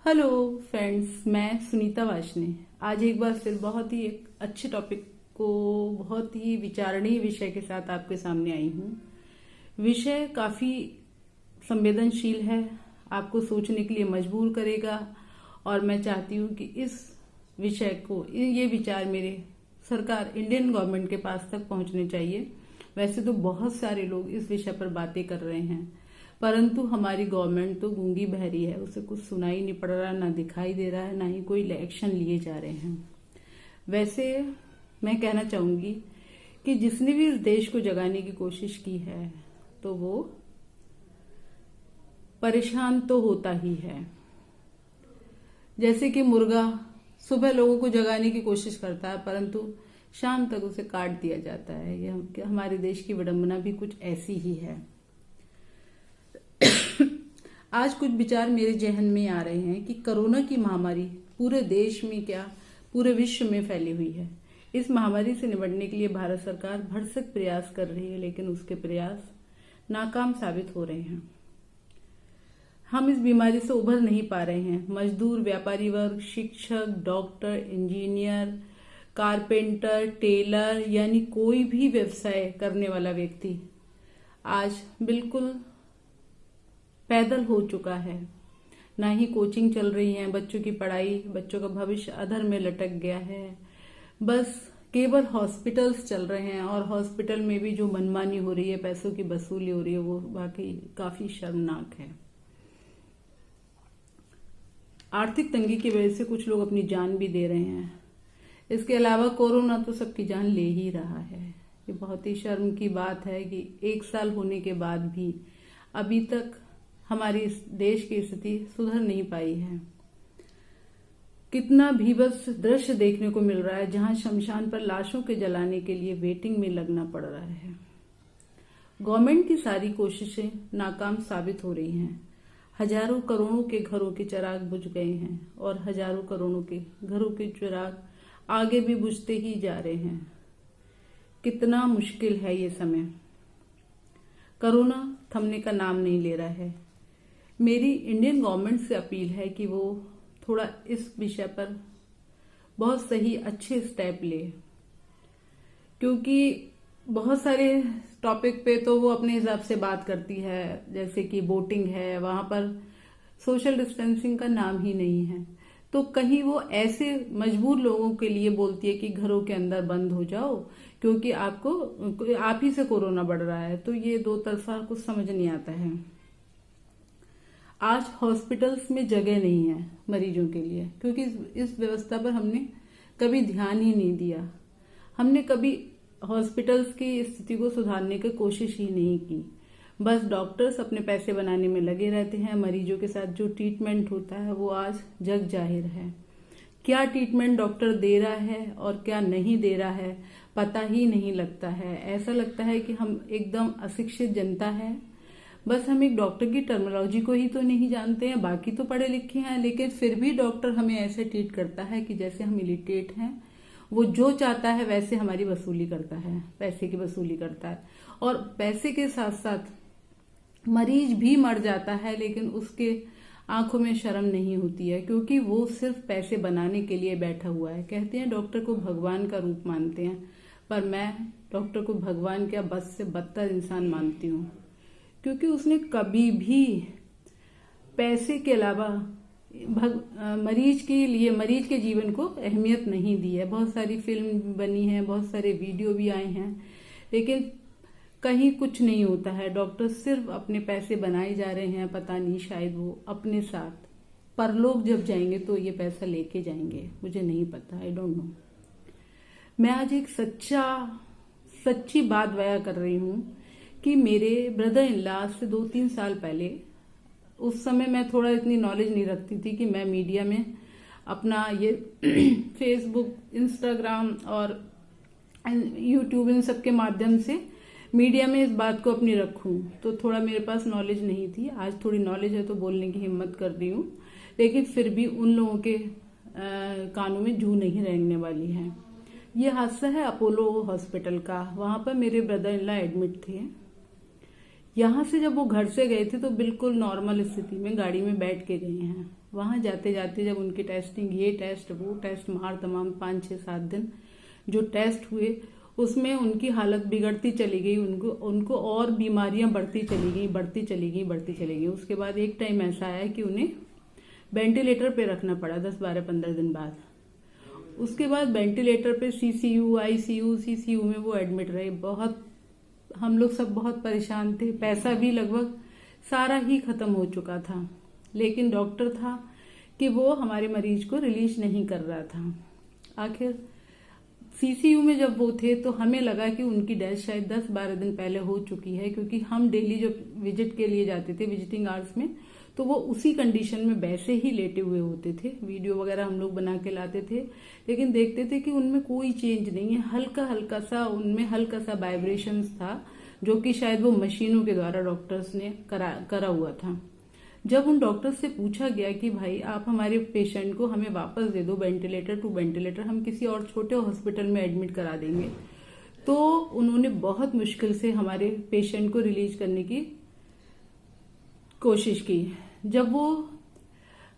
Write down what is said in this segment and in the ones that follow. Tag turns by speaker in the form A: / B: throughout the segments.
A: Hello friends, मैं सुनीता वाशने आज एक बार फिर बहुत ही एक अच्छे टॉपिक को बहुत ही विचारणीय विषय के साथ आपके सामने आई हूँ। विषय काफी संवेदनशील है, आपको सोचने के लिए मजबूर करेगा और मैं चाहती हूँ कि इस विषय को, ये विचार मेरे सरकार इंडियन गवर्नमेंट के पास तक पहुंचने चाहिए। वैसे तो बहुत सारे लोग इस विषय पर बातें कर रहे हैं, परंतु हमारी गवर्नमेंट तो गूंगी बहरी है, उसे कुछ सुनाई नहीं पड़ रहा, ना दिखाई दे रहा है, ना ही कोई एक्शन लिए जा रहे हैं। वैसे मैं कहना चाहूंगी कि जिसने भी इस देश को जगाने की कोशिश की है तो वो परेशान तो होता ही है। जैसे कि मुर्गा सुबह लोगों को जगाने की कोशिश करता है, परंतु शाम तक उसे काट दिया जाता है। यह हमारे देश की विडंबना भी कुछ ऐसी ही है। आज कुछ विचार मेरे जहन में आ रहे हैं कि कोरोना की महामारी पूरे देश में क्या पूरे विश्व में फैली हुई है। इस महामारी से निपटने के लिए भारत सरकार भरसक प्रयास कर रही है, लेकिन उसके प्रयास नाकाम साबित हो रहे हैं। हम इस बीमारी से उभर नहीं पा रहे हैं। मजदूर, व्यापारी वर्ग, शिक्षक, डॉक्टर, इंजीनियर, कारपेंटर, टेलर यानी कोई भी व्यवसाय करने वाला व्यक्ति आज बिल्कुल पैदल हो चुका है। ना ही कोचिंग चल रही है, बच्चों की पढ़ाई, बच्चों का भविष्य अधर में लटक गया है। बस केवल हॉस्पिटल्स चल रहे हैं और हॉस्पिटल में भी जो मनमानी हो रही है, पैसों की वसूली हो रही है, वो वाकई काफी शर्मनाक है। आर्थिक तंगी की वजह से कुछ लोग अपनी जान भी दे रहे हैं। इसके अलावा कोरोना तो सबकी जान ले ही रहा है। ये बहुत ही शर्म की बात है कि 1 साल होने के बाद भी अभी तक हमारी इस देश की स्थिति सुधर नहीं पाई है। कितना भीभत्स दृश्य देखने को मिल रहा है, जहां शमशान पर लाशों के जलाने के लिए वेटिंग में लगना पड़ रहा है। गवर्नमेंट की सारी कोशिशें नाकाम साबित हो रही हैं। हजारों करोड़ों के घरों के चिराग बुझ गए हैं और हजारों करोड़ों के घरों के चिराग आगे भी बुझते ही जा रहे हैं। कितना मुश्किल है ये समय। कोरोना थमने का नाम नहीं ले रहा है। मेरी इंडियन गवर्नमेंट से अपील है कि वो थोड़ा इस विषय पर बहुत सही अच्छे स्टेप ले, क्योंकि बहुत सारे टॉपिक पे तो वो अपने हिसाब से बात करती है। जैसे कि वोटिंग है, वहां पर सोशल डिस्टेंसिंग का नाम ही नहीं है। तो कहीं वो ऐसे मजबूर लोगों के लिए बोलती है कि घरों के अंदर बंद हो जाओ, क्योंकि आप ही से कोरोना बढ़ रहा है। तो ये दो तरफा कुछ समझ नहीं आता है। आज हॉस्पिटल्स में जगह नहीं है मरीजों के लिए, क्योंकि इस व्यवस्था पर हमने कभी ध्यान ही नहीं दिया। हमने कभी हॉस्पिटल्स की स्थिति को सुधारने की कोशिश ही नहीं की। बस डॉक्टर्स अपने पैसे बनाने में लगे रहते हैं। मरीजों के साथ जो ट्रीटमेंट होता है वो आज जग जाहिर है। क्या ट्रीटमेंट डॉक्टर दे रहा है और क्या नहीं दे रहा है पता ही नहीं लगता है। ऐसा लगता है कि हम एकदम अशिक्षित जनता है। बस हम एक डॉक्टर की टर्मिनोलॉजी को ही तो नहीं जानते हैं, बाकी तो पढ़े लिखे हैं, लेकिन फिर भी डॉक्टर हमें ऐसे ट्रीट करता है कि जैसे हम इलिटरेट हैं। वो जो चाहता है वैसे हमारी वसूली करता है, पैसे की वसूली करता है। और पैसे के साथ साथ मरीज भी मर जाता है, लेकिन उसके आंखों में शर्म नहीं होती है, क्योंकि वो सिर्फ पैसे बनाने के लिए बैठा हुआ है। कहते हैं डॉक्टर को भगवान का रूप मानते हैं, पर मैं डॉक्टर को भगवान क्या बद से बदतर इंसान मानती हूँ, क्योंकि उसने कभी भी पैसे के अलावा मरीज के जीवन को अहमियत नहीं दी है। बहुत सारी फिल्म बनी है, बहुत सारे वीडियो भी आए हैं, लेकिन कहीं कुछ नहीं होता है। डॉक्टर सिर्फ अपने पैसे बनाए जा रहे हैं। पता नहीं, शायद वो अपने साथ परलोक जब जाएंगे तो ये पैसा लेके जाएंगे, मुझे नहीं पता, आई डोंट नो। मैं आज एक सच्ची बात बयां कर रही हूँ कि मेरे ब्रदर इन लॉ से 2-3 साल पहले, उस समय मैं थोड़ा इतनी नॉलेज नहीं रखती थी कि मैं मीडिया में अपना ये फेसबुक, इंस्टाग्राम और यूट्यूब इन सब के माध्यम से मीडिया में इस बात को अपनी रखूं। तो थोड़ा मेरे पास नॉलेज नहीं थी। आज थोड़ी नॉलेज है तो बोलने की हिम्मत कर रही हूँ, लेकिन फिर भी उन लोगों के कानों में जू नहीं रेंगने वाली है। ये हादसा है अपोलो हॉस्पिटल का। वहां पर मेरे ब्रदर इन लॉ एडमिट थे। यहाँ से जब वो घर से गए थे तो बिल्कुल नॉर्मल स्थिति में गाड़ी में बैठ के गए हैं। वहां जाते जाते जब उनकी टेस्टिंग, ये टेस्ट वो टेस्ट, मार तमाम 5-6-7 दिन जो टेस्ट हुए उसमें उनकी हालत बिगड़ती चली गई, उनको और बीमारियां बढ़ती चली गई। उसके बाद एक टाइम ऐसा आया कि उन्हें वेंटिलेटर पे रखना पड़ा 10-12-15 दिन बाद। उसके बाद वेंटिलेटर पे सीसीयू, आईसीयू, सीसीयू में वो एडमिट रहे। बहुत हम लोग सब बहुत परेशान थे, पैसा भी लगभग सारा ही खत्म हो चुका था, लेकिन डॉक्टर था कि वो हमारे मरीज को रिलीज नहीं कर रहा था। आखिर सीसीयू में जब वो थे तो हमें लगा कि उनकी डेथ शायद 10-12 दिन पहले हो चुकी है, क्योंकि हम डेली जो विजिट के लिए जाते थे विजिटिंग आवर्स में, तो वो उसी कंडीशन में वैसे ही लेटे हुए होते थे। वीडियो वगैरह हम लोग बना के लाते थे, लेकिन देखते थे कि उनमें कोई चेंज नहीं है। हल्का सा वाइब्रेशंस था, जो कि शायद वो मशीनों के द्वारा डॉक्टर्स ने करा हुआ था। जब उन डॉक्टर से पूछा गया कि भाई आप हमारे पेशेंट को हमें वापस दे दो, वेंटिलेटर टू वेंटिलेटर, हम किसी और छोटे हॉस्पिटल में एडमिट करा देंगे, तो उन्होंने बहुत मुश्किल से हमारे पेशेंट को रिलीज करने की कोशिश की। जब वो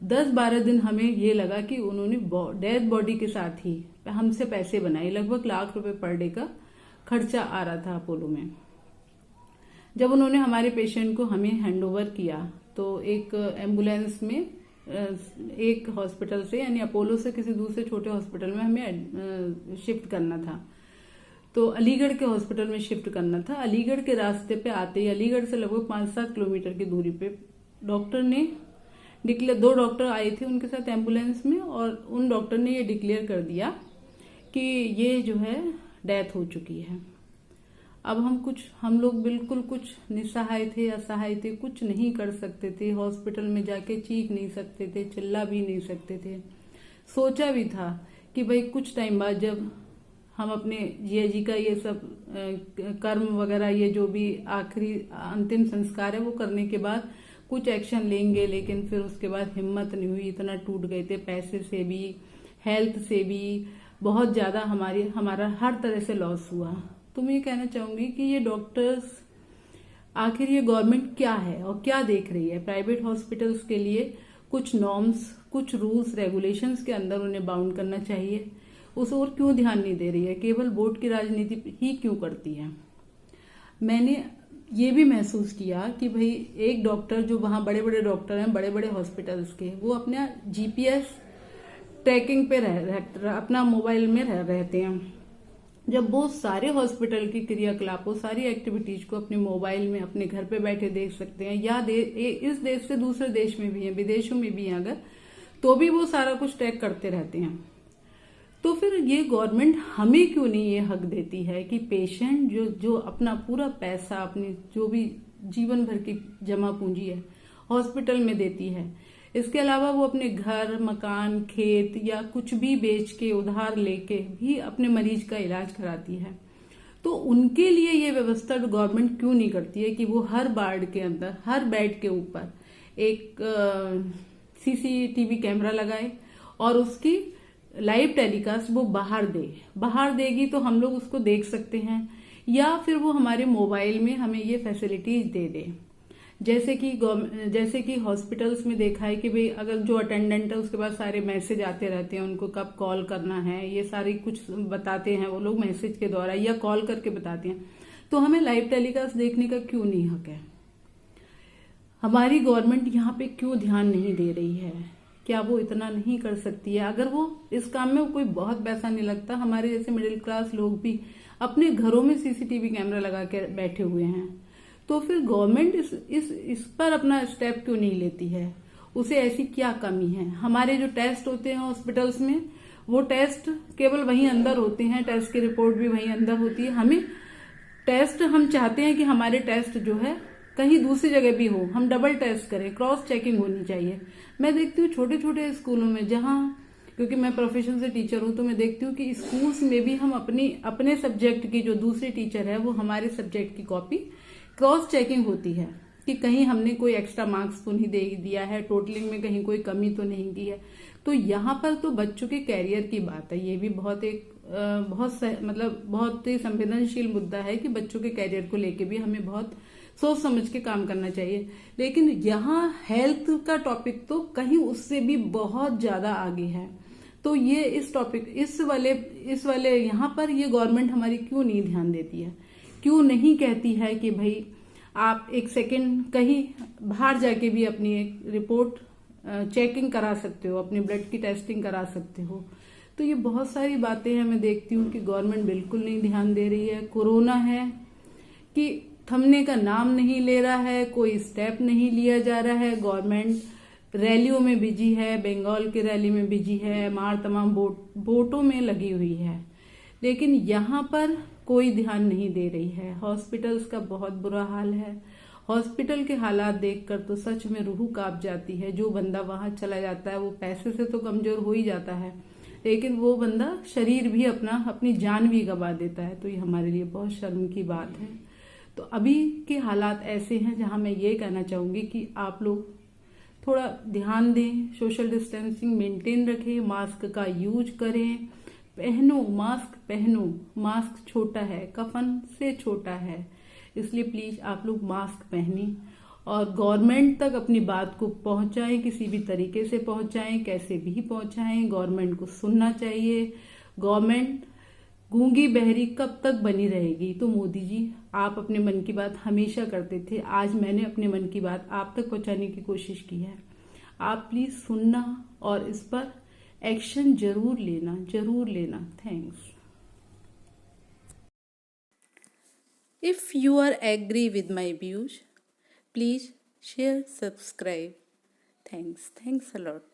A: 10-12 दिन हमें ये लगा कि उन्होंने डेड बॉडी के साथ ही हमसे पैसे बनाए, लगभग लाख रुपए पर डे का खर्चा आ रहा था अपोलो में। जब उन्होंने हमारे पेशेंट को हमें हैंडओवर किया तो एक एम्बुलेंस में एक हॉस्पिटल से यानी अपोलो से किसी दूसरे छोटे हॉस्पिटल में हमें शिफ्ट करना था, तो अलीगढ़ के हॉस्पिटल में शिफ्ट करना था। अलीगढ़ के रास्ते पे आते ही, अलीगढ़ से लगभग 5-7 किलोमीटर की दूरी पे डॉक्टर ने डिक्लेयर, 2 डॉक्टर आए थे उनके साथ एम्बुलेंस में, और उन डॉक्टर ने ये डिक्लेयर कर दिया कि ये जो है डेथ हो चुकी है। अब हम लोग बिल्कुल कुछ निसहाय थे, असहाय थे, कुछ नहीं कर सकते थे। हॉस्पिटल में जाके चीख नहीं सकते थे, चिल्ला भी नहीं सकते थे। सोचा भी था कि भाई कुछ टाइम बाद जब हम अपने जिया जी का ये सब कर्म वगैरह, ये जो भी आखिरी अंतिम संस्कार है वो करने के बाद कुछ एक्शन लेंगे, लेकिन फिर उसके बाद हिम्मत नहीं हुई। इतना टूट गए थे, पैसे से भी, हेल्थ से भी बहुत ज्यादा हमारा हर तरह से लॉस हुआ। तो मैं ये कहना चाहूंगी कि ये डॉक्टर्स, आखिर ये गवर्नमेंट क्या है और क्या देख रही है। प्राइवेट हॉस्पिटल्स के लिए कुछ नॉर्म्स, कुछ रूल्स रेगुलेशंस के अंदर उन्हें बाउंड करना चाहिए। उस और क्यों ध्यान नहीं दे रही है, केवल वोट की राजनीति ही क्यों करती है। मैंने ये भी महसूस किया कि भाई एक डॉक्टर जो वहां बड़े बड़े डॉक्टर हैं बड़े बड़े हॉस्पिटल्स के, वो अपना जीपीएस ट्रैकिंग पे अपना मोबाइल में रहते हैं। जब वो सारे हॉस्पिटल की क्रियाकलापों, सारी एक्टिविटीज को अपने मोबाइल में अपने घर पे बैठे देख सकते हैं, या इस देश से दूसरे देश में भी है, विदेशों में भी है अगर, तो भी वो सारा कुछ ट्रैक करते रहते हैं। तो फिर ये गवर्नमेंट हमें क्यों नहीं ये हक देती है कि पेशेंट जो अपना पूरा पैसा, अपनी जो भी जीवन भर की जमा पूंजी है हॉस्पिटल में देती है, इसके अलावा वो अपने घर, मकान, खेत या कुछ भी बेच के, उधार लेके भी अपने मरीज का इलाज कराती है, तो उनके लिए ये व्यवस्था गवर्नमेंट क्यों नहीं करती है कि वो हर वार्ड के अंदर, हर बेड के ऊपर एक सीसीटीवी कैमरा लगाए और उसकी लाइव टेलीकास्ट वो बाहर देगी तो हम लोग उसको देख सकते हैं, या फिर वो हमारे मोबाइल में हमें ये फैसिलिटीज दे। जैसे कि हॉस्पिटल्स में देखा है कि भाई अगर जो अटेंडेंट है उसके पास सारे मैसेज आते रहते हैं, उनको कब कॉल करना है, ये सारी कुछ बताते हैं वो लोग मैसेज के द्वारा या कॉल करके बताते हैं। तो हमें लाइव टेलीकास्ट देखने का क्यों नहीं हक है? हमारी गवर्नमेंट यहाँ पे क्यों ध्यान नहीं दे रही है? क्या वो इतना नहीं कर सकती है? अगर वो इस काम में कोई बहुत पैसा नहीं लगता, हमारे जैसे मिडिल क्लास लोग भी अपने घरों में सीसीटीवी कैमरा लगा के बैठे हुए हैं, तो फिर गवर्नमेंट इस पर अपना स्टेप क्यों नहीं लेती है? उसे ऐसी क्या कमी है? हमारे जो टेस्ट होते हैं हॉस्पिटल्स में, वो टेस्ट केवल वहीं अंदर होते हैं, टेस्ट की रिपोर्ट भी वहीं अंदर होती है। हम चाहते हैं कि हमारे टेस्ट जो है कहीं दूसरी जगह भी हो, हम डबल टेस्ट करें, क्रॉस चेकिंग होनी चाहिए। मैं देखती हूँ छोटे छोटे स्कूलों में, जहाँ, क्योंकि मैं प्रोफेशन से टीचर हूँ, तो मैं देखती हूँ कि स्कूल्स में भी हम अपने सब्जेक्ट की, जो दूसरी टीचर है वो हमारे सब्जेक्ट की कॉपी क्रॉस चेकिंग होती है कि कहीं हमने कोई एक्स्ट्रा मार्क्स तो नहीं दे दिया है, टोटलिंग में कहीं कोई कमी तो नहीं की है। तो यहाँ पर तो बच्चों के कैरियर की बात है, ये भी बहुत ही संवेदनशील मुद्दा है कि बच्चों के कैरियर को लेके भी हमें बहुत सोच समझ के काम करना चाहिए। लेकिन यहाँ हेल्थ का टॉपिक तो कहीं उससे भी बहुत ज्यादा आगे है। तो ये इस टॉपिक इस वाले यहाँ पर ये गवर्नमेंट हमारी क्यों नहीं ध्यान देती है, क्यों नहीं कहती है कि भाई आप एक सेकंड कहीं बाहर जाके भी अपनी एक रिपोर्ट चेकिंग करा सकते हो, अपने ब्लड की टेस्टिंग करा सकते हो। तो ये बहुत सारी बातें हैं, मैं देखती हूँ कि गवर्नमेंट बिल्कुल नहीं ध्यान दे रही है। कोरोना है कि थमने का नाम नहीं ले रहा है, कोई स्टेप नहीं लिया जा रहा है। गवर्नमेंट रैलियों में बिजी है, बंगाल की रैली में बिजी है, मार तमाम बोटों में लगी हुई है, लेकिन यहाँ पर कोई ध्यान नहीं दे रही है। हॉस्पिटल्स का बहुत बुरा हाल है। हॉस्पिटल के हालात देखकर तो सच में रूह कांप जाती है। जो बंदा वहां चला जाता है वो पैसे से तो कमजोर हो ही जाता है, लेकिन वो बंदा शरीर भी अपनी जान भी गंवा देता है। तो ये हमारे लिए बहुत शर्म की बात है। तो अभी के हालात ऐसे हैं जहां मैं ये कहना चाहूंगी कि आप लोग थोड़ा ध्यान दें, सोशल डिस्टेंसिंग मेंटेन रखें, मास्क का यूज करें, मास्क पहनो। मास्क छोटा है, कफन से छोटा है, इसलिए प्लीज आप लोग मास्क पहने और गवर्नमेंट तक अपनी बात को पहुंचाएं, किसी भी तरीके से पहुंचाएं, कैसे भी पहुंचाएं। गवर्नमेंट को सुनना चाहिए। गवर्नमेंट गूंगी बहरी कब तक बनी रहेगी? तो मोदी जी, आप अपने मन की बात हमेशा करते थे, आज मैंने अपने मन की बात आप तक पहुंचाने की कोशिश की है। आप प्लीज सुनना और इस पर एक्शन जरूर लेना। Thanks. If you are agree with my views, please share, subscribe. Thanks a lot.